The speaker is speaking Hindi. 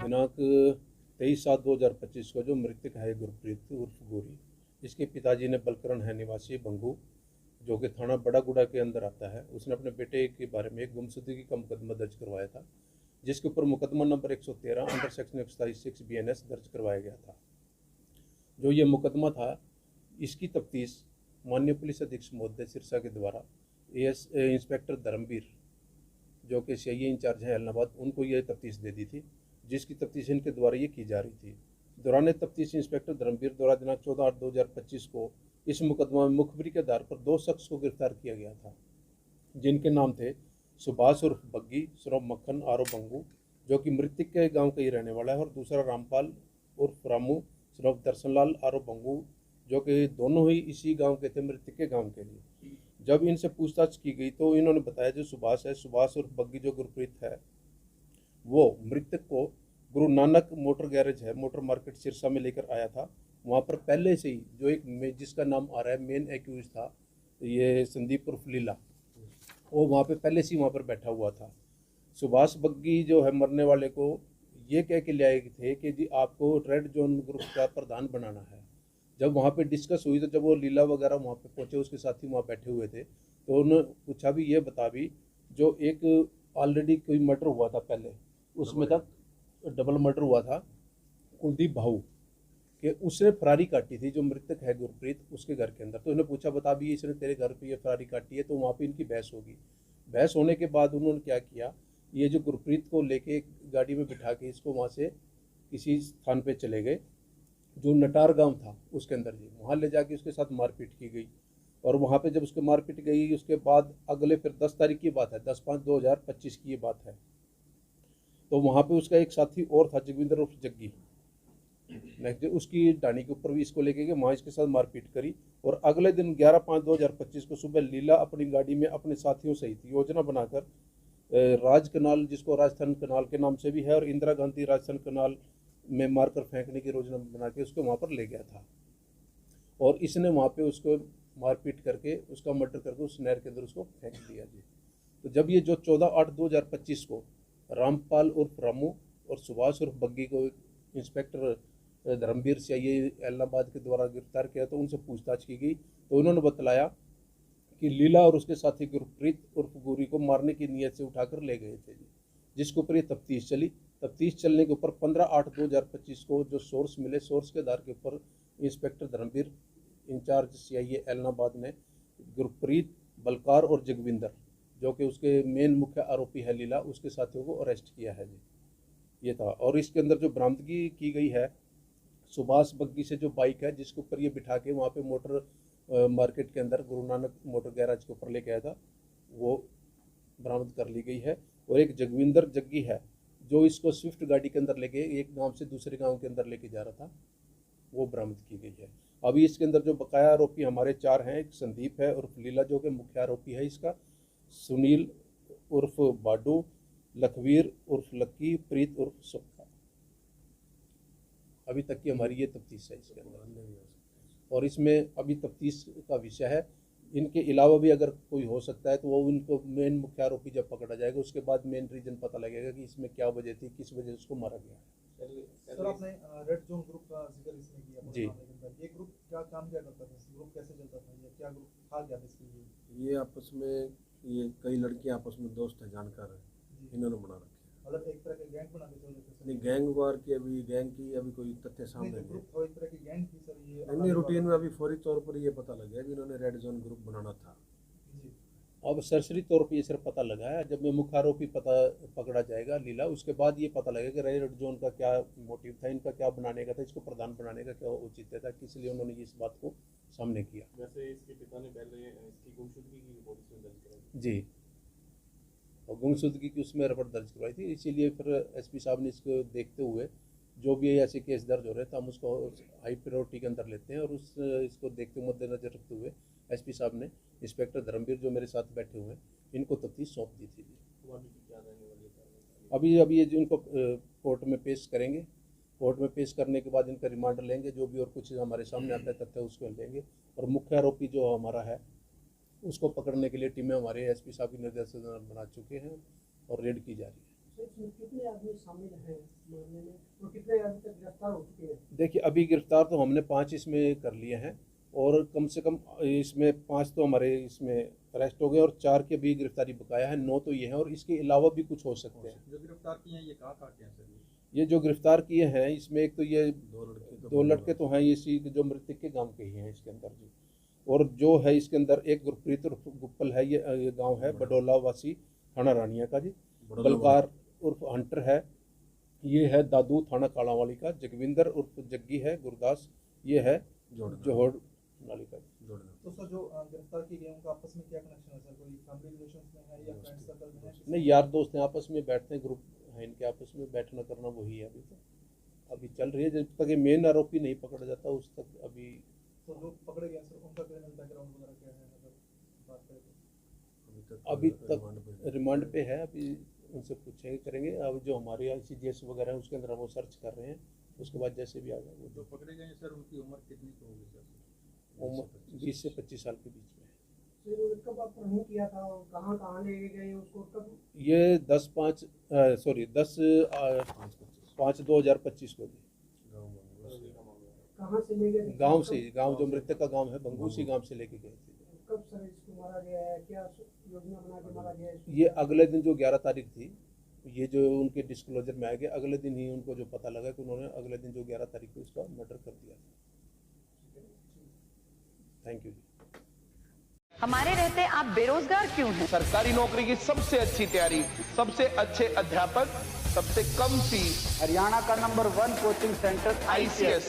दिनांक 23/7/2025 को जो मृतक है गुरप्रीत उर्फ गोरी, इसके पिताजी ने बलकरण है निवासी बंगू, जो कि थाना बड़ागुड़ा के अंदर आता है, उसने अपने बेटे के बारे में एक गुमशुदगी का मुकदमा दर्ज करवाया था, जिसके ऊपर मुकदमा नंबर 113 अंडर सेक्शन 127 BNS दर्ज करवाया गया था। जो ये मुकदमा था, इसकी तफ्तीश माननीय पुलिस अधीक्षक महोदय सिरसा के द्वारा इंस्पेक्टर धर्मवीर, जो कि CIA इंचार्ज है इलाहाबाद, उनको ये तफ्तीश दे दी थी, जिसकी तफ्तीश इनके द्वारा ये की जा रही थी। दौरान तफ्तीश इंस्पेक्टर धर्मवीर द्वारा दिनांक 14/8/2025 को इस मुकदमा में मुखबिरी के आधार पर 2 शख्स को गिरफ्तार किया गया था, जिनके नाम थे सुभाष उर्फ बग्गी सरोफ मक्खन आरो बंगू, जो कि मृतक के गांव का ही रहने वाला है, और दूसरा रामपाल उर्फ रामू सरोफ दर्शनलाल आरो बंगू, जो कि दोनों ही इसी गांव के थे, मृतक के गांव के लिए। जब इनसे पूछताछ की गई तो इन्होंने बताया जो सुभाष है, सुभाष उर्फ बग्गी जो गुरप्रीत है, वो मृतक को गुरु नानक मोटर गैरेज है, मोटर मार्केट सिरसा में लेकर आया था। वहाँ पर पहले से ही जो एक जिसका नाम आ रहा है मेन एक्यूज था, ये संदीप उर्फ लीला, वो वहाँ पे पहले से ही वहाँ पर बैठा हुआ था। सुभाष बग्गी जो है मरने वाले को ये कह के ले आए थे कि जी आपको रेड जोन ग्रुप का प्रधान बनाना है। जब वहाँ पे डिस्कस हुई तो जब वो लीला वगैरह वहाँ पे पहुँचे, उसके साथी वहाँ बैठे हुए थे, तो उन्होंने पूछा भी ये बता भी जो एक ऑलरेडी कोई मर्डर हुआ था पहले, उसमें तक डबल मर्डर हुआ था कुलदीप भाऊ कि उसने फरारी काटी थी, जो मृतक है गुरप्रीत उसके घर के अंदर। तो उन्हें पूछा बता भी इसने तेरे घर पे ये फरारी काटी है, तो वहाँ पे इनकी बहस होगी। बहस होने के बाद उन्होंने क्या किया, ये जो गुरप्रीत को लेके गाड़ी में बिठा के इसको वहाँ से किसी स्थान पे चले गए, जो नटार गांव था उसके अंदर जी, वहाँ ले जाके उसके साथ मारपीट की गई। और वहाँ पे जब उसके मारपीट गई, उसके बाद अगले फिर 10 तारीख की बात है, 10/5/2025 की ये बात है, तो वहाँ पे उसका एक साथी और था जगविंदर उर्फ जग्गी, नेक्स्ट डे उसकी डानी के ऊपर भी इसको लेके गए, वहाँ इसके साथ मारपीट करी। और अगले दिन 11/5/2025 को सुबह लीला अपनी गाड़ी में अपने साथियों सहित योजना बनाकर राज कनाल, जिसको राजस्थान कनाल के नाम से भी है, और इंदिरा गांधी राजस्थान कनाल में मारकर फेंकने की योजना बना के उसको वहाँ पर ले गया था। और इसने वहाँ पे उसको मारपीट करके उसका मर्डर करके उस नहर के अंदर उसको फेंक दिया जी। तो जब ये जो 14/8/2025 को रामपाल उर्फ रामू और सुभाष उर्फ बग्गी को इंस्पेक्टर धर्मवीर CIA इलाहाबाद के द्वारा गिरफ्तार किया, तो उनसे पूछताछ की गई, तो उन्होंने बतलाया कि लीला और उसके साथी गुरप्रीत उर्फ गोरी को मारने की नीयत से उठाकर ले गए थे जी, जिसके ऊपर ये तफ्तीश चली। तफ्तीश चलने के ऊपर 15/8/2025 को जो सोर्स मिले, सोर्स के आधार के ऊपर inspector Dharamvir incharge CIA Allahabad ने गुरप्रीत, बलकार और जगविंदर, जो कि उसके मेन मुख्य आरोपी है लीला, उसके साथियों को अरेस्ट किया है जी। ये था। और इसके अंदर जो बरामदगी की गई है, सुभाष बग्गी से जो बाइक है जिसके ऊपर ये बिठा के वहाँ पे मोटर मार्केट के अंदर गुरु नानक मोटर गैराज के ऊपर लेके आया था, वो बरामद कर ली गई है। और एक जगविंदर जग्गी है जो इसको स्विफ्ट गाड़ी के अंदर लेके एक गांव से दूसरे गांव के अंदर लेके जा रहा था, वो बरामद की गई है। अभी इसके अंदर जो बकाया आरोपी हमारे 4 हैं, एक संदीप है उर्फ लीला जो कि मुख्य आरोपी है इसका, सुनील उर्फ बाडू, लखवीर उर्फ लक्की, प्रीत उर्फ सुक्का। अभी तक की हमारी ये तफ्तीश है इसके अंदर। और इसमें अभी तफ्तीश का विषय है, इनके अलावा भी अगर कोई हो सकता है तो वो उनको मेन मुख्य आरोपी जब पकड़ा जाएगा उसके बाद मेन रीजन पता लगेगा कि इसमें क्या वजह थी, किस वजह से उसको मारा गया है। सर आपने रेड जोन ग्रुप का जिक्र इसमें किया जी। ये ग्रुप क्या काम क्या करता था, ग्रुप कैसे चलता था, ये क्या ग्रुप था क्या इसके? ये आपस में ये कई लड़कियां आपस में दोस्त हैं, जानकार हैं, इन्होंने बना रखे हैं। मतलब एक तरह के गैंग बना के चल रहे थे? नहीं, गैंग वार की अभी कोई तथ्य सामने नहीं। ग्रुप था, एक तरह की गैंग थी सर ये? नहीं, रूटीन में अभी फौरी तौर पर ये पता लग गया कि इन्होंने रेड जोन ग्रुप बनाना था। अब सरसरी तौर पे ये सिर्फ पता लगा है, जब मैं मुख्य आरोपी पकड़ा जाएगा लीला, उसके बाद ये पता लगेगा कि रेड जोन का क्या मोटिव था, इनका क्या बनाने का था, इसको प्रधान बनाने का क्या औचित्य था, किस लिए उन्होंने इस बात को सामने किया। वैसे इसके पिता ने पहले इसकी गुमशुदगी की रिपोर्ट इसमें दर्ज कराई जी, और गुमशुदगी की उसमें रिपोर्ट दर्ज करवाई थी, इसीलिए फिर SP साहब ने इसको देखते हुए जो भी ऐसे केस दर्ज हो रहे थे हम उसको हाई प्रायोरिटी के अंदर लेते हैं, और इसको देखते हुए मद्देनजर रखते हुए SP साहब ने इंस्पेक्टर धर्मवीर जो मेरे साथ बैठे हुए हैं इनको तफ्तीश सौंप दी थी। अभी ये जो इनको कोर्ट में पेश करेंगे, कोर्ट में पेश करने के बाद इनका रिमांड लेंगे, जो भी और कुछ हमारे सामने आता है तथ्य उसको लेंगे, और मुख्य आरोपी जो हमारा है उसको पकड़ने के लिए टीमें हमारे SP साहब के निर्देश बना चुके हैं और रेड की जा रही है। इसमें कितने आदमी शामिल हैं मामले में और कितने अभी तक गिरफ्तार हो चुके हैं? देखिए अभी गिरफ्तार तो हमने 5 इसमें कर लिए हैं और कम से कम इसमें 5 तो हमारे इसमें अरेस्ट हो गए और 4 की अभी गिरफ्तारी बकाया है, 9 तो ये हैं और इसके अलावा भी कुछ हो सकते हैं। जो गिरफ्तार किए हैं ये कहाँ के हैं सर? ये जो गिरफ्तार किए हैं इसमें एक तो ये दो 2 लड़के तो हैं, ये इसी जो मृतक के गांव के ही हैं इसके अंदर जी। और जो है इसके अंदर एक गुरप्रीत उर्फ गुप्पल है, ये गांव है बडोला वासी थाना रानिया का जी। बलकार उर्फ हंटर है, ये है दादू थाना कालावाली का। जगविंदर उर्फ जग्गी है गुरदास, ये है जोहड़ नाली का। तो सर जो गिरफ्तार किए गए उनका आपस में क्या कनेक्शन है सर? कोई फैमिली रिलेशंस में है या फ्रेंड सर्कल में है? नहीं, यार दोस्त हैं, आपस में बैठते हैं, ग्रुप है इनके, आपस में बैठना करना वही है। अभी चल रही है, जब तक ये मेन आरोपी नहीं पकड़ा जाता उस तक अभी। तो लोग पकड़े गए सर, उनका क्रिमिनल बैकग्राउंड वगैरह क्या है अगर बात करें तो? अभी तक रिमांड पे है, अभी उनसे पूछेंगे करेंगे। अब जो हमारे ICGS वगैरह है उसके अंदर वो सर्च कर रहे हैं, उसके बाद जैसे भी आ जाए। वो जो पकड़े गए सर उनकी उम्र कितनी तो होगी सर? उम्र 20 से 25 साल के बीच में है। तो इन्होंने कब अपहरण किया था और कहाँ ले गए उसको कब? ये 10/5/2025 को जी कहाँ से ले गए? गांव से, गांव जो मृतक का गांव है बंगू, उसी गांव से लेके गए थे। कब सर इसको मारा गया है? क्या योजना बना के मारा गया है इसको? ये अगले दिन जो 11 तारीख थी, ये जो उनके डिस्क्लोजर में आएगा, अगले दिन ही उनको जो पता लगा कि उन्होंने अगले दिन जो 11 तारीख को इसका मर्डर कर दिया था। थैंक यू जी। हमारे रहते आप बेरोजगार क्यों हैं? सरकारी नौकरी की सबसे अच्छी तैयारी, सबसे अच्छे अध्यापक, सबसे कम फीस, हरियाणा का नंबर 1 कोचिंग सेंटर ICS